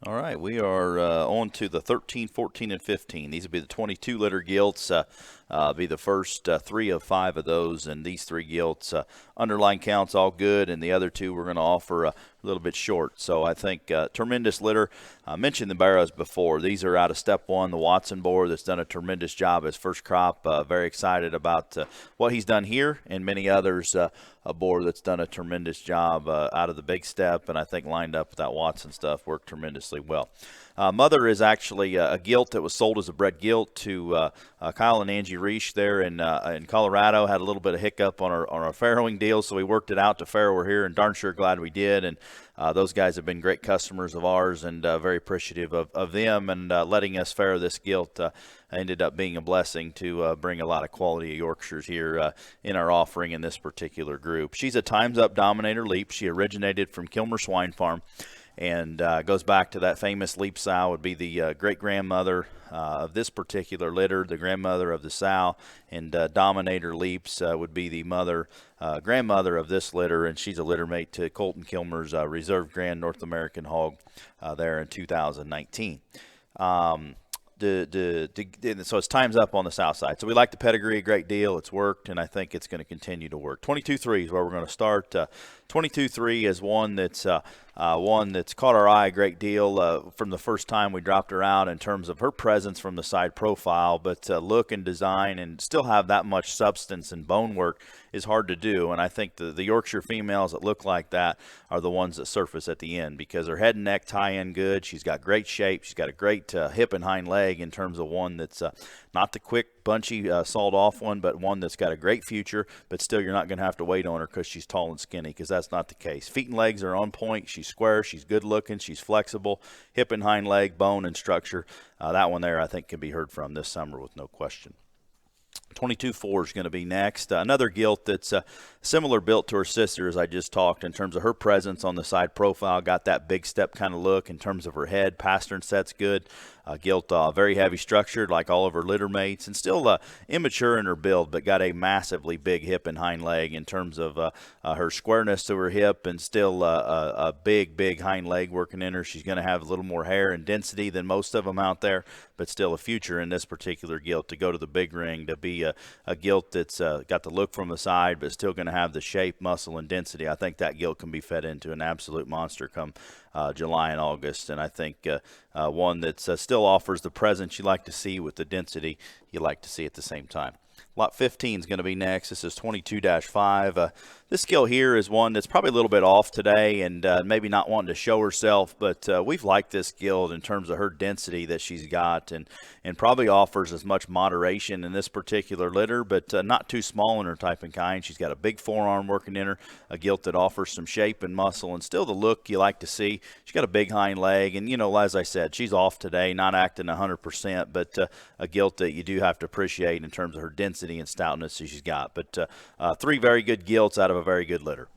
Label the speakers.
Speaker 1: All right, we are on to the 13, 14, and 15. These will be the 22 litter gilts. Be the first 3 of 5 of those, and these 3 gilts underline counts all good, and the other 2 we're going to offer a little bit short. So I think tremendous litter. I mentioned the barrows before. These are out of step 1, the Watson boar that's done a tremendous job as first crop. Very excited about what he's done here, and many others. A boar that's done a tremendous job out of the big step, and I think lined up with that Watson stuff worked tremendously well. Mother is actually a gilt that was sold as a bred gilt to Kyle and Angie Reich there in Colorado. Had a little bit of hiccup on our farrowing deal, so we worked it out to farrow her here, and darn sure glad we did. And those guys have been great customers of ours, and very appreciative of them and letting us farrow this gilt. Ended up being a blessing to bring a lot of quality Yorkshires here in our offering in this particular group. She's a Time's Up Dominator Leap. She originated from Kilmer Swine Farm and goes back to that famous leap sow. Would be the great-grandmother of this particular litter, the grandmother of the sow, and Dominator Leaps would be the grandmother of this litter, and she's a litter mate to Colton Kilmer's Reserve Grand North American Hog there in 2019. So it's Time's Up on the south side. So we like the pedigree a great deal. It's worked, and I think it's going to continue to work. 22-3 is where we're going to start. 22-3 is one that's caught our eye a great deal from the first time we dropped her out in terms of her presence from the side profile, but look and design and still have that much substance and bone work is hard to do. And I think the Yorkshire females that look like that are the ones that surface at the end because her head and neck tie in good. She's got great shape. She's got a great hip and hind leg in terms of one that's not the quick, bunchy, sawed off one, but one that's got a great future, but still you're not going to have to wait on her because she's tall and skinny, because that's not the case. Feet and legs are on point. She's square. She's good looking. She's flexible. Hip and hind leg, bone and structure. That one there I think can be heard from this summer with no question. 22-4 is going to be next. Another gilt that's similar built to her sister, as I just talked, in terms of her presence on the side profile. Got that big step kind of look in terms of her head. Pastern set's good. Gilt very heavy structured like all of her litter mates, and still immature in her build, but got a massively big hip and hind leg in terms of her squareness to her hip, and still a big hind leg working in her. She's going to have a little more hair and density than most of them out there, but still a future in this particular gilt to go to the big ring, to be a gilt that's got the look from the side, but still going to have the shape, muscle, and density. I think that gilt can be fed into an absolute monster come July and August, and I think one that still offers the presence you like to see with the density you like to see at the same time. Lot 15 is going to be next. This is 22-5. This skill here is one that's probably a little bit off today and maybe not wanting to show herself, but we've liked this gilt in terms of her density that she's got, and probably offers as much moderation in this particular litter, but not too small in her type and kind. She's got a big forearm working in her, a gilt that offers some shape and muscle and still the look you like to see. She's got a big hind leg, and, you know, as I said, she's off today, not acting 100%, but a gilt that you do have to appreciate in terms of her density and stoutness that she's got. But 3 very good gilts out of a very good litter.